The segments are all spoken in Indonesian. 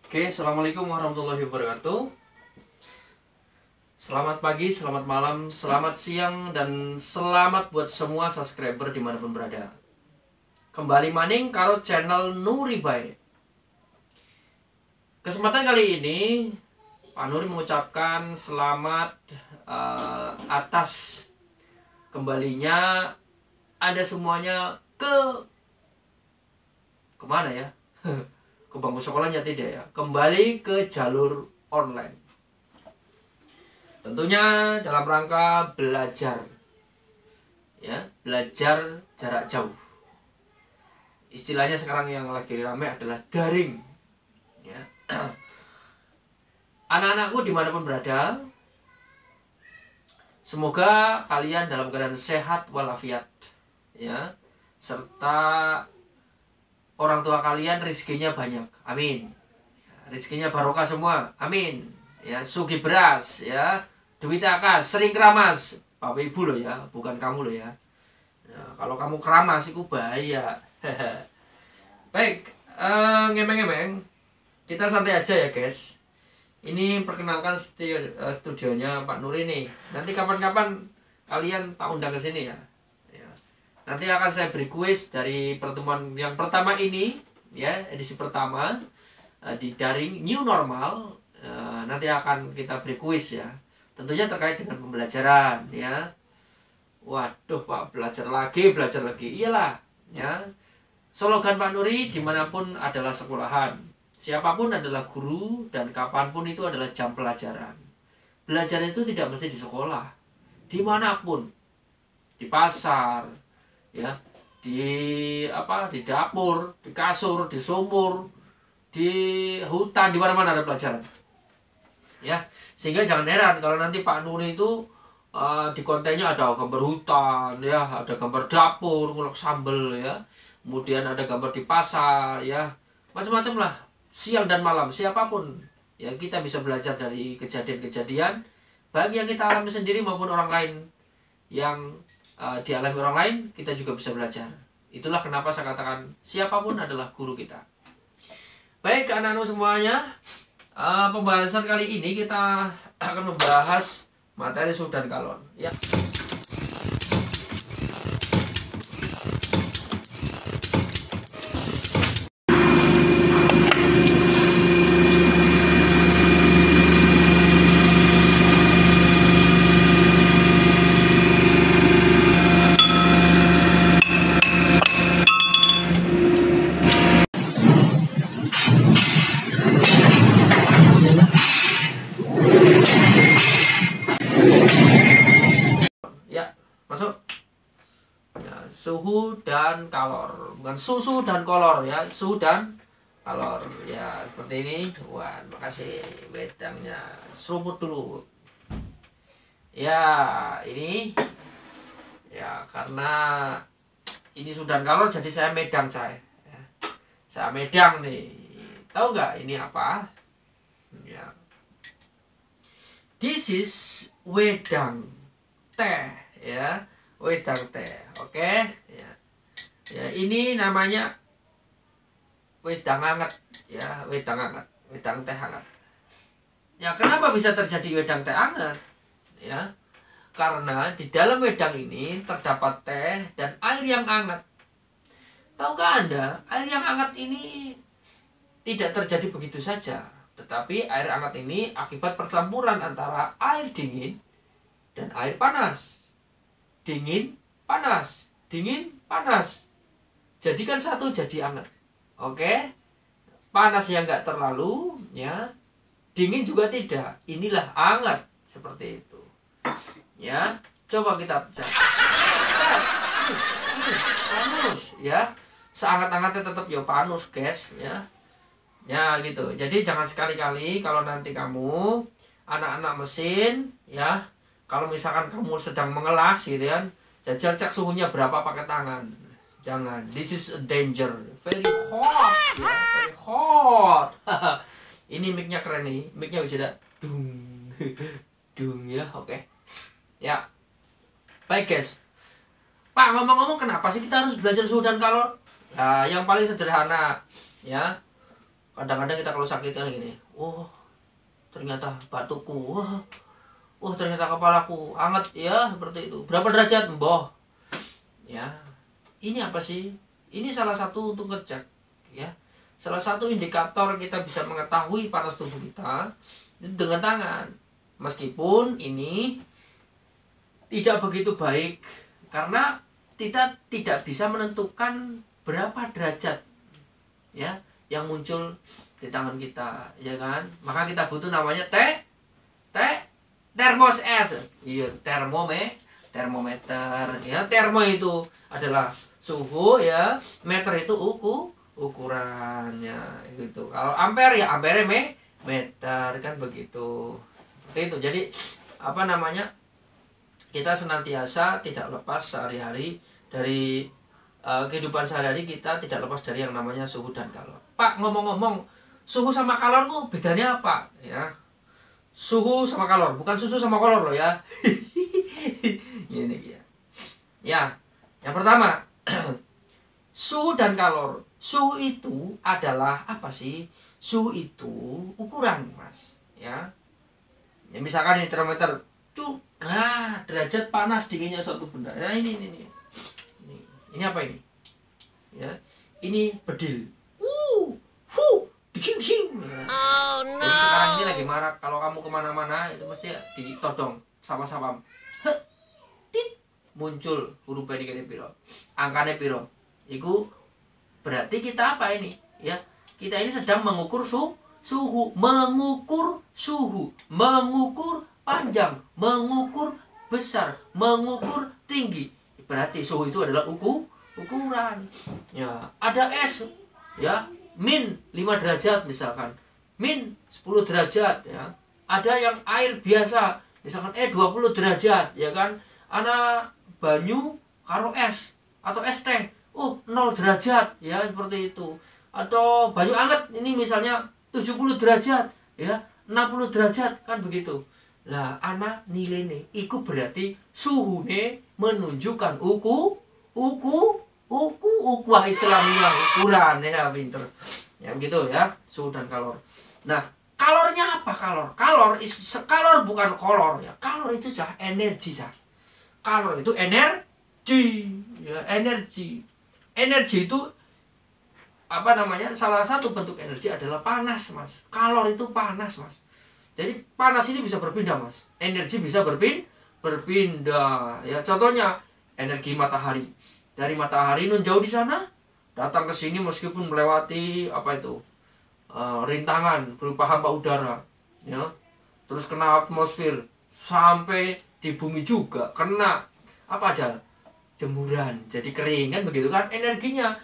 Oke, assalamualaikum warahmatullahi wabarakatuh. Selamat pagi, selamat malam, selamat siang, dan selamat buat semua subscriber dimanapun berada. Kembali maning karo channel Nuri Bae. Kesempatan kali ini Pak Nuri mengucapkan selamat atas kembalinya Anda semuanya kemana ya? Ke bangku sekolahnya tidak ya, kembali ke jalur online. Tentunya dalam rangka belajar, ya, belajar jarak jauh. Istilahnya sekarang yang lagi ramai adalah daring. Ya. Anak-anakku dimanapun berada, semoga kalian dalam keadaan sehat walafiat, ya, serta orang tua kalian rezekinya banyak, amin. Rezekinya barokah semua, amin. Ya, sugi beras, ya, duit akas, sering keramas, bapak ibu loh ya, bukan kamu loh ya. Ya, kalau kamu keramas itu bahaya. Baik, ngemeng-ngemeng, kita santai aja ya guys. Ini perkenalkan studionya Pak Nuri nih. Nanti kapan-kapan kalian tak undang ke sini ya. Nanti akan saya beri kuis dari pertemuan yang pertama ini, ya, edisi pertama di daring new normal. Nanti akan kita beri kuis ya, tentunya terkait dengan pembelajaran ya. Waduh Pak, belajar lagi, iyalah ya. Slogan Pak Nuri, dimanapun adalah sekolahan, siapapun adalah guru, dan kapanpun itu adalah jam pelajaran. Belajar itu tidak mesti di sekolah, dimanapun, di pasar, ya, di dapur, di kasur, di sumur, di hutan, di mana-mana ada pelajaran, ya. Sehingga jangan heran kalau nanti Pak Nuri itu di kontennya ada gambar hutan, ya, ada gambar dapur ngulek sambel, ya, kemudian ada gambar di pasar, ya, macam-macam lah, siang dan malam, siapapun ya, kita bisa belajar dari kejadian-kejadian baik yang kita alami sendiri maupun orang lain yang dialami orang lain, kita juga bisa belajar. Itulah kenapa saya katakan siapapun adalah guru kita. Baik anak-anak semuanya, pembahasan kali ini kita akan membahas materi suhu dan kalon, ya. Suhu dan kalor, bukan susu dan kolor ya, suhu dan kalor ya, seperti ini. Wah, makasih wedangnya, seruput dulu ya. Ini ya, karena ini suhu dan kalor, jadi saya medang ya. Saya medang nih, tahu nggak ini apa ya? This is wedang teh ya, wedang teh. Oke ya. Ya, ini namanya wedang hangat ya, wedang hangat, wedang teh hangat. Ya, kenapa bisa terjadi wedang teh hangat? Ya, karena di dalam wedang ini terdapat teh dan air yang hangat. Tahukah Anda, air yang hangat ini tidak terjadi begitu saja, tetapi air hangat ini akibat percampuran antara air dingin dan air panas. Dingin, panas, dingin, panas. Jadikan satu jadi hangat. Oke? Panas yang nggak terlalu, ya. Dingin juga tidak. Inilah hangat, seperti itu. Ya, coba kita pecah. Panus, ya. Sehangat-hangatnya tetap ya panus, guys, ya. Ya, gitu. Jadi jangan sekali-kali kalau nanti kamu anak-anak mesin, ya, kalau misalkan kamu sedang mengelas gitu kan, jajal cek suhunya berapa pakai tangan. Jangan, this is a danger, very hot, ya, very hot. Ini mic-nya keren nih, mic-nya sudah dung, dung ya, oke. Ya, baik guys. Pak, ngomong-ngomong, kenapa sih kita harus belajar suhu dan kalor? Nah, yang paling sederhana, ya. Kadang-kadang kita kalau sakit kan gini, oh ternyata batukku, wah ternyata kepalaku hangat ya, seperti itu. Berapa derajat, Mbah? Ya, ini apa sih? Ini salah satu untuk ngecek, ya. Salah satu indikator kita bisa mengetahui panas tubuh kita itu dengan tangan. Meskipun ini tidak begitu baik karena kita tidak bisa menentukan berapa derajat ya yang muncul di tangan kita, ya kan? Maka kita butuh namanya termos es. Iya, termometer ya. Termo itu adalah suhu ya, meter itu ukurannya gitu. Kalau ampere ya ampere meter kan begitu. Seperti itu. Jadi apa namanya? Kita senantiasa tidak lepas sehari-hari dari kehidupan sehari-hari, kita tidak lepas dari yang namanya suhu dan kalor. Pak, ngomong-ngomong, suhu sama kalor bedanya apa? Ya. Suhu sama kalor, bukan susu sama kolor loh ya. Ini ya. Ya, yang pertama, suhu dan kalor. Suhu itu adalah apa sih? Suhu itu ukuran, Mas. Ya. Ya misalkan ini termometer, derajat panas dinginnya suatu benda. Nah ini apa ini? Ya, ini bedil. Ding. Ya. Oh no. Jadi sekarang ini lagi marak. Kalau kamu kemana-mana itu mesti ditodong sama sapam. Muncul huruf ini gini piro, angkanya piro. Iku berarti kita apa ini? Ya, kita ini sedang mengukur suhu, mengukur suhu, mengukur panjang, mengukur besar, mengukur tinggi. Berarti suhu itu adalah ukuran. Ya, ada es, ya, min 5 derajat misalkan, min 10 derajat ya. Ada yang air biasa, misalkan 20 derajat ya kan. Ana banyu karo es atau es teh, 0 derajat ya, seperti itu. Atau banyu anget ini misalnya 70 derajat ya, 60 derajat kan begitu. Lah ana nilainya iku berarti suhune menunjukkan ukuah Islamiyah, ukuran ya, pinter ya gitu ya, suhu dan kalor. Nah, kalornya apa? Kalor bukan kolor ya. Kalor itu energi. Kalor itu energi ya, energi itu apa namanya, salah satu bentuk energi adalah panas, Mas. Kalor itu panas, Mas. Jadi panas ini bisa berpindah, Mas. Energi bisa berpindah ya. Contohnya energi matahari. Dari matahari nun jauh di sana datang ke sini meskipun melewati apa itu? Rintangan berupa hampa udara ya. Terus kena atmosfer sampai di bumi juga kena apa aja? Jemuran. Jadi kering kan begitu kan, energinya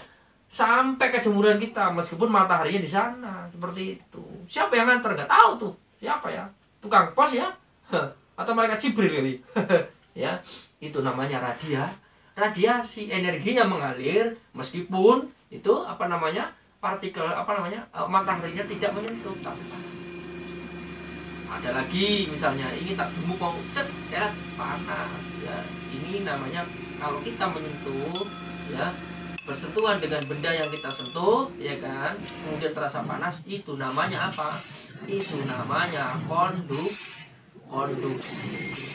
sampai ke jemuran kita meskipun mataharinya di sana, seperti itu. Siapa yang nganter? Nggak tahu tuh. Siapa ya? Tukang pos ya? Atau malaikat Jibril kali? Ya, itu namanya radiasi. Energinya mengalir meskipun itu apa namanya? Partikel apa namanya? Mataharinya tidak menyentuh, tapi panas. Ada lagi misalnya ini tak gemuk mau panas ya. Ini namanya kalau kita menyentuh ya, bersentuhan dengan benda yang kita sentuh ya kan, kemudian terasa panas, itu namanya apa? Itu namanya konduksi.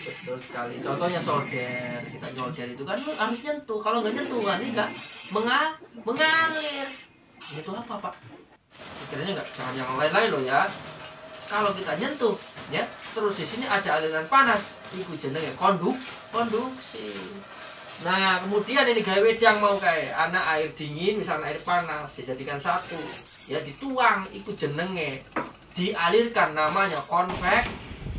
Betul sekali. Contohnya solder, kita nyolder itu kan harus nyentuh. Kalau nggak nyentuh kan ini nggak mengalir. Itu apa, Pak? Pikirannya nggak, jangan yang lain-lain loh ya. Kalau kita nyentuh ya, terus di sini ada aliran panas, itu jenenge konduksi. Nah, kemudian ini gawe wedang mau kayak anak air dingin, misalnya air panas dijadikan satu, ya dituang, itu jenenge dialirkan, namanya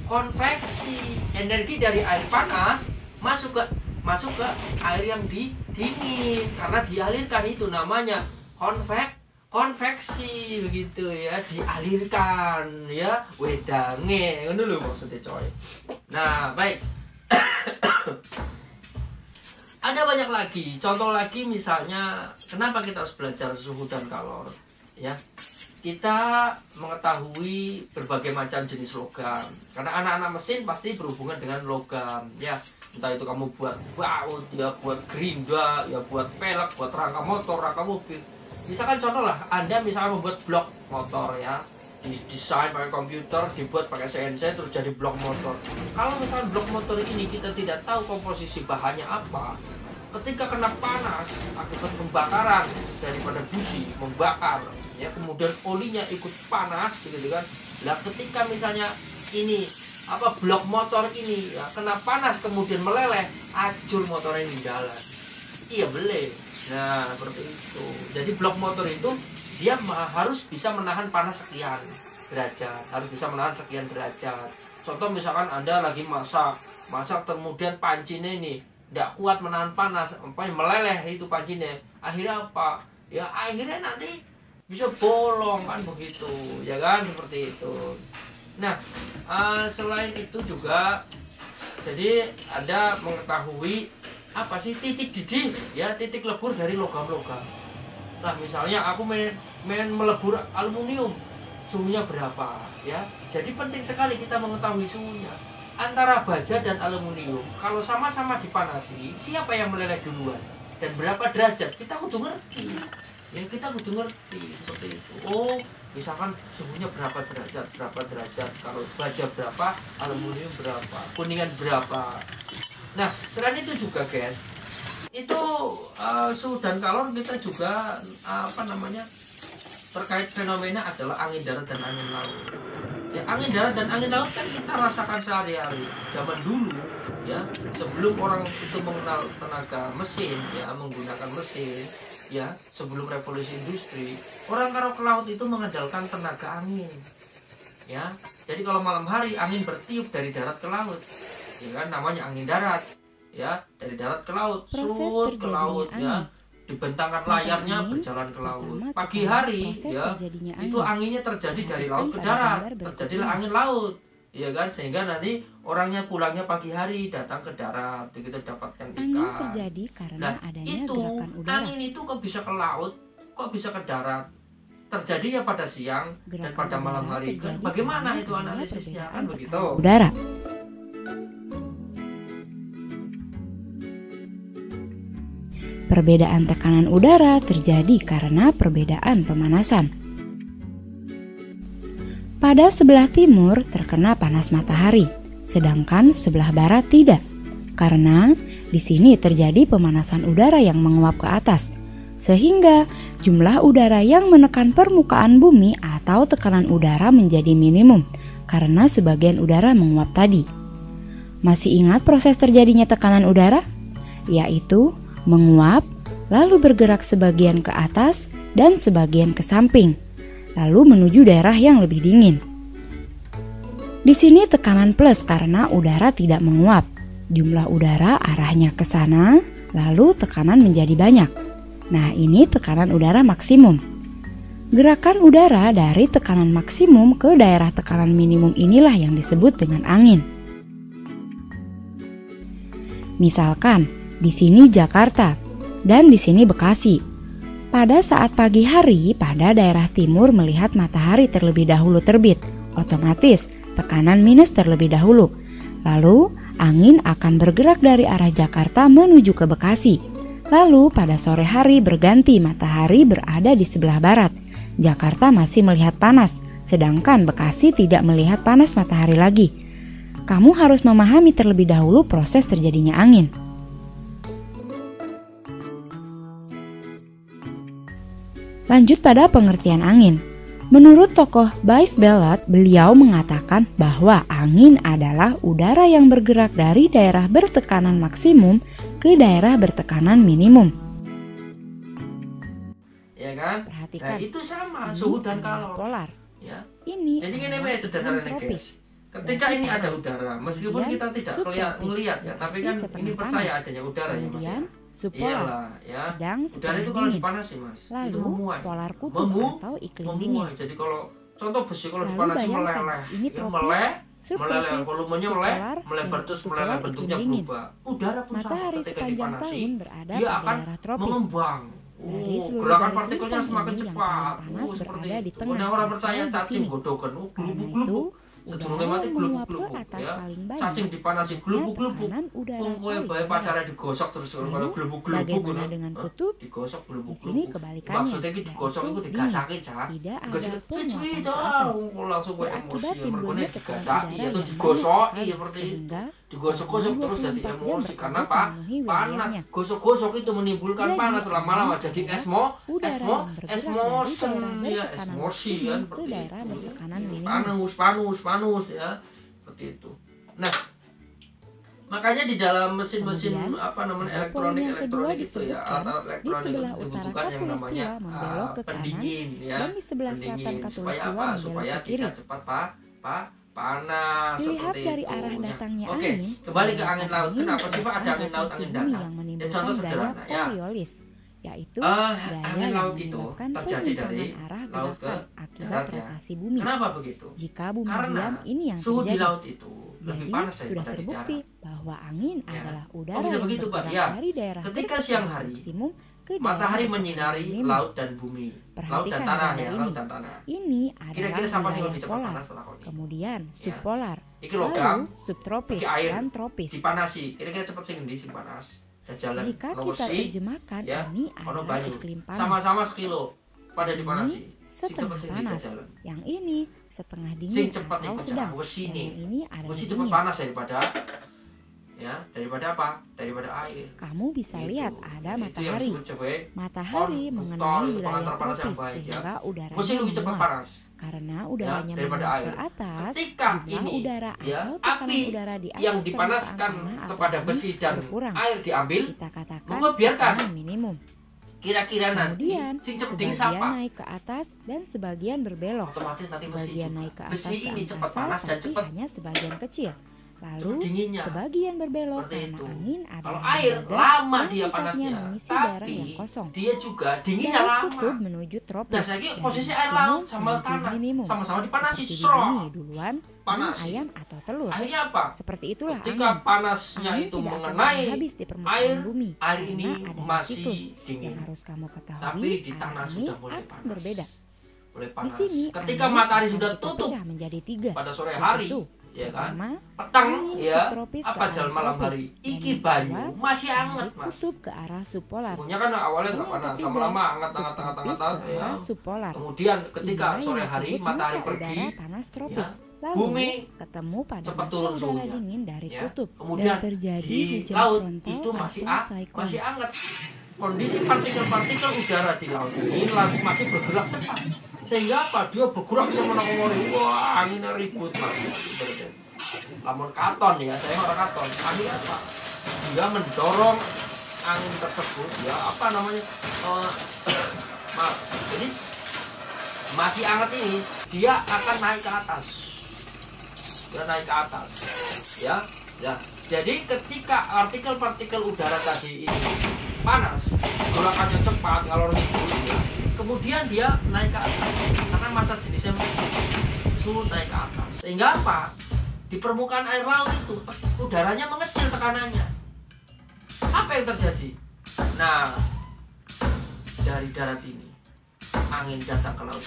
konveksi. Energi dari air panas masuk ke air yang dingin karena dialirkan, itu namanya konveksi begitu ya, dialirkan ya wedange ngono lho maksudnya coy. Nah, baik. Ada banyak lagi contoh lagi, misalnya kenapa kita harus belajar suhu dan kalor ya. Kita mengetahui berbagai macam jenis logam karena anak-anak mesin pasti berhubungan dengan logam ya, entah itu kamu buat baut ya, buat gerinda ya, buat pelek, buat rangka motor, rangka mobil. Misalkan contoh lah, Anda misalkan membuat blok motor ya, didesain pakai komputer, dibuat pakai CNC terus jadi blok motor. Kalau misalkan blok motor ini kita tidak tahu komposisi bahannya apa, ketika kena panas akibat pembakaran daripada busi membakar ya, kemudian olinya ikut panas gitu kan. Nah, ketika misalnya ini blok motor ini ya kena panas kemudian meleleh, hancur motornya di jalan. Iya boleh. Nah, seperti itu. Jadi blok motor itu dia harus bisa menahan panas sekian derajat, harus bisa menahan sekian derajat. Contoh misalkan Anda lagi masak kemudian pancinya ini tidak kuat menahan panas, meleleh itu pancinya. Akhirnya apa? Ya akhirnya nanti bisa bolong kan begitu, ya kan seperti itu. Nah, selain itu juga jadi Anda mengetahui apa sih titik didih ya, titik lebur dari logam-logam. Nah misalnya aku main melebur aluminium, suhunya berapa ya. Jadi penting sekali kita mengetahui suhunya antara baja dan aluminium. Kalau sama-sama dipanasi, siapa yang meleleh duluan dan berapa derajat, kita kudu ngerti ya, kita kudu ngerti seperti itu. Oh misalkan suhunya berapa derajat, kalau baja berapa, aluminium berapa, kuningan berapa. Nah, selain itu juga guys, itu suhu dan kalor kita juga terkait fenomena adalah angin darat dan angin laut. Ya, angin darat dan angin laut kan kita rasakan sehari-hari. Zaman dulu ya, sebelum orang itu mengenal tenaga mesin ya, menggunakan mesin ya, sebelum revolusi industri, orang kalau ke laut itu mengandalkan tenaga angin. Ya, jadi kalau malam hari angin bertiup dari darat ke laut. Ya kan namanya angin darat ya, dari darat ke laut, surut ke laut ya, dibentangkan layarnya berjalan ke laut. Pagi hari ya itu anginnya terjadi dari laut ke darat, terjadilah angin laut ya kan, sehingga nanti orangnya pulangnya pagi hari datang ke darat begitu dapatkan ikan. Angin terjadi karena adanya itu gerakan udara. angin itu kok bisa ke laut, kok bisa ke darat, terjadi ya pada siang dan pada malam hari kan. Bagaimana itu analisisnya kan begitu udara. Perbedaan tekanan udara terjadi karena perbedaan pemanasan. Pada sebelah timur terkena panas matahari, sedangkan sebelah barat tidak. Karena di sini terjadi pemanasan udara yang menguap ke atas, sehingga jumlah udara yang menekan permukaan bumi atau tekanan udara menjadi minimum karena sebagian udara menguap tadi. Masih ingat proses terjadinya tekanan udara? Yaitu menguap, lalu bergerak sebagian ke atas dan sebagian ke samping, lalu menuju daerah yang lebih dingin. Di sini tekanan plus karena udara tidak menguap. Jumlah udara arahnya ke sana, lalu tekanan menjadi banyak. Nah, ini tekanan udara maksimum. Gerakan udara dari tekanan maksimum ke daerah tekanan minimum inilah yang disebut dengan angin. Misalkan, di sini Jakarta dan di sini Bekasi. Pada saat pagi hari, pada daerah timur melihat matahari terlebih dahulu terbit, otomatis tekanan minus terlebih dahulu. Lalu, angin akan bergerak dari arah Jakarta menuju ke Bekasi. Lalu, pada sore hari berganti matahari berada di sebelah barat. Jakarta masih melihat panas, sedangkan Bekasi tidak melihat panas matahari lagi. Kamu harus memahami terlebih dahulu proses terjadinya angin. Lanjut pada pengertian angin. Menurut tokoh Bryce Ballard, beliau mengatakan bahwa angin adalah udara yang bergerak dari daerah bertekanan maksimum ke daerah bertekanan minimum. Ya kan? Perhatikan. Nah, itu sama suhu dan kalor. Polar. Ya. Ini jadi ini sederhana guys. Ketika ini ada udara, meskipun kita tidak melihat ya, tapi kan ini percaya adanya udara ya Mas. Iyalah ya. Udara itu kalau dipanasi Mas, itu memuai. Polar kutub atau iklim dingin. Jadi kalau contoh besi kalau dipanasi meleleh, ya, meleleh volumenya melebar terus meleleh bentuknya berubah. Udara pun sama ketika dipanasi dia akan mengembang. Gerakan partikelnya semakin cepat. Seperti itu. Orang percaya cacing godokan, gelubuk-gelubuk. sedurunge udara mati yang menguap ke glubuk-glubuk atas ya. paling banyak, Cacing dipanasin glubuk-glubuk. tekanan udara Wong kowe paling bae rendah. pacare digosok terus kalau Lalu, glubuk-glubuk bagaimana ngono. dengan Hah? kutub? Digosok Di sini glubuk-glubuk. kebalikannya, Maksudnya iki digosok yaitu iku dingin. digasake, Cak. Tidak ada Digosok penguapan cuci ke atas. langsung kowe Berakibat emosi. Mergo timbulnya tekanan digasaki udara atau yang digosoki banyak seperti sekali, itu. sehingga Digosok-gosok selama terus jadi 24 jam emosi karena bertugas apa? memenuhi Panas. wilayahnya. Gosok-gosok itu menimbulkan Jadi, panas, lama-lama jadi udara yang bergerak dari esmotion daerah ya, bertekanan esmosi maksimum kan ke seperti daerah itu. bertekanan minimum. Panus ya. Seperti itu. Nah, makanya di dalam mesin-mesin Kemudian, apa namanya pada poin yang kedua elektronik itu ya, disebutkan, alat di elektronik itu sebelah utara dibutuhkan yang namanya khatulistiwa membelok ke kanan, pendingin ya. dan di sebelah selatan Pendingin supaya khatulistiwa apa? membelok Supaya ke kiri. tidak cepat panas Dilihat seperti dari itu. arah Nah, datangnya oke, angin, kembali ke gerakan angin laut. Kenapa sih Pak ada merupakan angin laut, rotasi angin bumi darat? yang Ya menimbulkan contoh gaya sederhana ya. Coriolis, yaitu Angin gaya yang laut itu menyebabkan terjadi dari penyimpangan arah laut ke gerakan akibat darat ya. rotasi bumi. Kenapa begitu? Jika bumi Karena diam, ini yang suhu di terjadi. laut itu lebih Jadi, panas sudah daripada di terbukti darat. bahwa angin Ya. adalah Oh, udara bisa yang begitu, Pak? bergerak Ya. dari daerah Ketika bertekanan siang hari, maksimum ke daerah Matahari bertekanan menyinari minimum. laut dan bumi, laut dan Perhatikan tanah gambar ya, ini. laut dan tanah. Ini adalah Kira-kira siapa sih wilayah lebih cepat polar, panas lakoni? kemudian Ya. subpolar, Iki logam, lalu subtropis iki air, dan tropis. dipanasi. Kira-kira cepat sing endi sing panas? Jajalan Jika ono kita besi, terjemahkan, ya, ini ono adalah banyu. iklim panas. Sama-sama sekilo pada dipanasi. Ini Sing setengah cepat sing endi panas, jajalan. yang ini setengah Sing dingin cepat atau iku sedang, wesi dan nih. yang ini adalah Wesi cepat dingin. panas daripada apa? Daripada air. Kamu bisa Gitu. lihat ada Itu yang matahari. disebut sebagai Matahari konvektor, mengenai itu wilayah pengantar panas yang tropis baik, ya. sehingga udaranya Wesi lebih cepat menguap. panas. Karena udaranya daripada menguap air. ke atas, Ketika jumlah ini udara ya, atau tekanan api udara di atas yang permukaan dipanaskan tanah atau kepada bumi besi dan berkurang. air diambil, Kita katakan maka biarkan. tekanan minimum. kira-kira nanti Kemudian sing cepet sebagian sapa. naik ke atas dan sebagian berbelok. Otomatis nanti besi Sebagian juga. naik ke atas Besi ke ini cepat angkasa, panas dan tapi cepat hanya sebagian kecil. Lalu dinginnya. sebagian berbelok Seperti karena itu. angin Kalau adalah air tenaga lama yang dia sifatnya panasnya, mengisi daerah tapi yang kosong. dia juga dinginnya Dari lama. kutub menuju tropis. Nah, saya kira dari posisi air maksimum laut sama menuju tanah minimum. sama-sama dipanasi, Seperti di strong. bumi duluan, Panas. dengan ayam atau telur. Akhirnya apa? Seperti itulah Ketika angin. panasnya Angin itu tidak akan mengenai pernah habis di permukaan air, bumi, air karena ini ada masih siklus. dingin. Yang harus kamu ketahui, Tapi di air tanah ini sudah mulai akan panas. berbeda. Mulai Di panas. sini Ketika angin matahari akan sudah kita tutup pecah menjadi 3. pada sore hari, Yaitu, ya kan? pertama, Petang angin ya, subtropis apa ke jalan arah malam tropis, hari. dan Iki yang banyu kedua, masih dari hangat, Mas. kutub ke arah subpolar. Suhunya kan awalnya Dan nggak yang panas, ketiga, lama-lama hangat subtropis ya. ke arah subpolar. Kemudian ketika Inilah sore yang hari disebut matahari masa pergi, udara panas tropis. Lalu bumi ketemu pada cepat masa turun udara suhunya, dingin dari ya. kutub Kemudian dan terjadi di hujan laut frontal itu masih atau siklon. masih hangat. Kondisi partikel-partikel udara di laut ini masih bergerak cepat. Sehingga apa? Dia bergerak semena-mena. Wah, anginnya ribut, Mas. Lamun katon ya, saya orang katon. Akhirnya apa? Dia mendorong angin tersebut ya, apa namanya? Maaf. Jadi masih hangat ini dia akan naik ke atas. Dia naik ke atas. Ya. Ya. Jadi ketika partikel-partikel udara tadi ini panas, gerakannya cepat kalau itu ya, kemudian dia naik ke atas karena massa jenisnya suhu naik ke atas. Sehingga apa? Di permukaan air laut itu udaranya mengecil tekanannya. Apa yang terjadi? Nah, dari darat ini angin datang ke laut,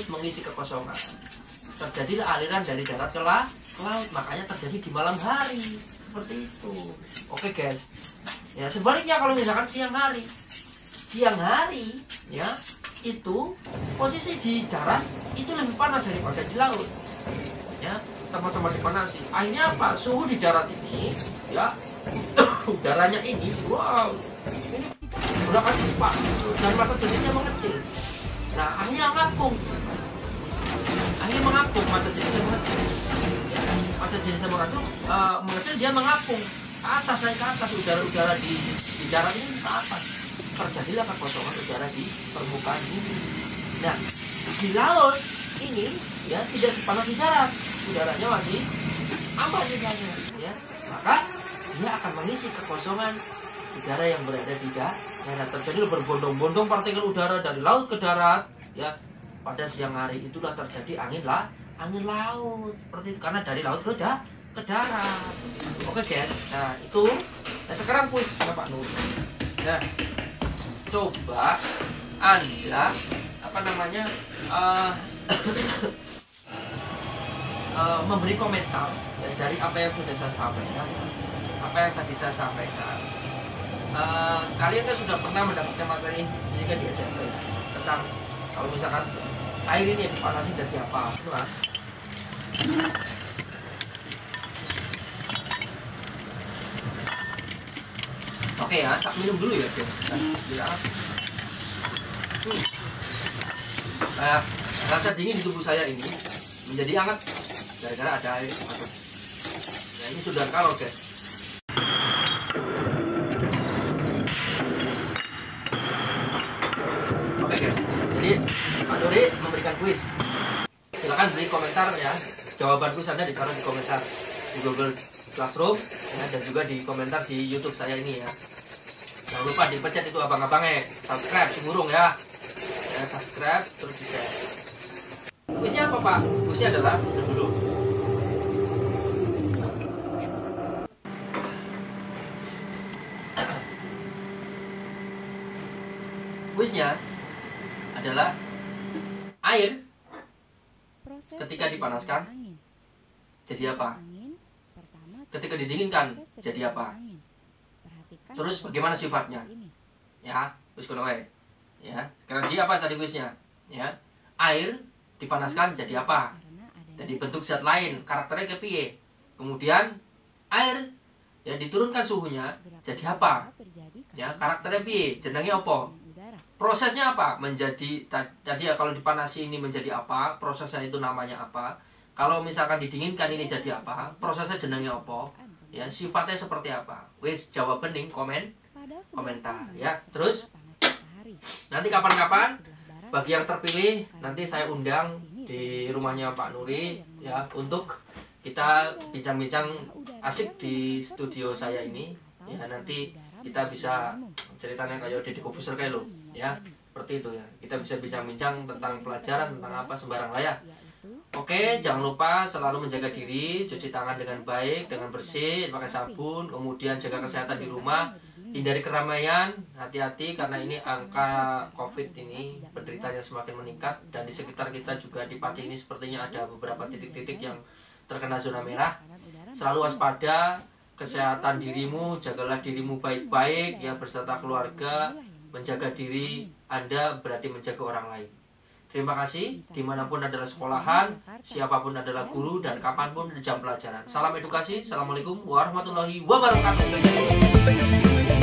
mengisi kekosongan. Terjadilah aliran dari darat ke laut, makanya terjadi di malam hari seperti itu. Oke guys, ya sebaliknya kalau misalkan siang hari ya itu posisi di darat itu lebih panas daripada di laut, ya sama-sama dipanasi. Akhirnya apa? Suhu di darat ini ya udaranya ini, wow, ini gerakan cepat dan massa jenisnya mengecil. Nah akhirnya mengapung massa jenisnya mengecil. Massa jenisnya mengecil, dia mengapung ke atas, naik ke atas. Udara-udara di darat ini ke atas, terjadilah kekosongan udara di permukaan bumi. Nah di laut ini ya tidak sepanas di darat, udaranya masih aman misalnya ya, maka dia akan mengisi kekosongan udara yang berada di darat. Terjadi berbondong-bondong partikel udara dari laut ke darat ya. Pada siang hari itulah terjadi angin laut seperti itu, karena dari laut ke darat. Oke guys, nah itu. Nah sekarang kuis ya Pak Nur. Nah coba Anda apa namanya memberi komentar dari apa yang sudah saya sampaikan, apa yang tadi saya sampaikan. Kalian kan sudah pernah mendapatkan materi fisika di SMP tentang kalau misalkan air ini dipanasi jadi apa? Nah, oke ya, tak minum dulu ya guys. Rasa dingin di tubuh saya ini menjadi hangat gara-gara ada air masuk. Nah, ini sudah kalor guys. Oke guys, jadi Pak Dori memberikan kuis. Silahkan beri komentar ya. Jawaban kuis Anda ditaruh di komentar di Google Classroom ya, dan juga di komentar di YouTube saya ini ya. Jangan lupa dipencet itu abang-abangnya, subscribe si burung ya. Ya, subscribe terus di share. Kuisnya apa Pak? Kuisnya adalah dulu. Kuisnya adalah air ketika dipanaskan jadi apa? Ketika didinginkan jadi apa? Terus bagaimana sifatnya? Ya, kuis kono wae. Ya, karena dia apa tadi kuisnya? Ya, air dipanaskan jadi apa? Jadi bentuk zat lain, karakternya kepiye? Kemudian air ya diturunkan suhunya jadi apa? Ya, karakternya piye? Jenenge apa? Prosesnya apa? Menjadi tadi ya, kalau dipanasi ini menjadi apa? Prosesnya itu namanya apa? Kalau misalkan didinginkan ini jadi apa? Prosesnya jenenge apa? Ya, sifatnya seperti apa? Wis jawaban ning komentar ya. Terus nanti kapan-kapan bagi yang terpilih nanti saya undang di rumahnya Pak Nuri ya untuk kita bincang-bincang asik di studio saya ini ya. Nanti kita bisa ceritanya kayak Deddy Kobuser kayak lo ya, seperti itu ya. Kita bisa bincang-bincang tentang pelajaran tentang apa sembarang lah ya. Oke, jangan lupa selalu menjaga diri, cuci tangan dengan baik, dengan bersih, pakai sabun, kemudian jaga kesehatan di rumah, hindari keramaian, hati-hati karena ini angka COVID ini penderitanya semakin meningkat, dan di sekitar kita juga di Pati ini sepertinya ada beberapa titik-titik yang terkena zona merah. Selalu waspada, kesehatan dirimu, jagalah dirimu baik-baik ya, beserta keluarga. Menjaga diri Anda berarti menjaga orang lain. Terima kasih, dimanapun adalah sekolahan, siapapun adalah guru, dan kapanpun jam pelajaran. Salam edukasi, Assalamualaikum warahmatullahi wabarakatuh.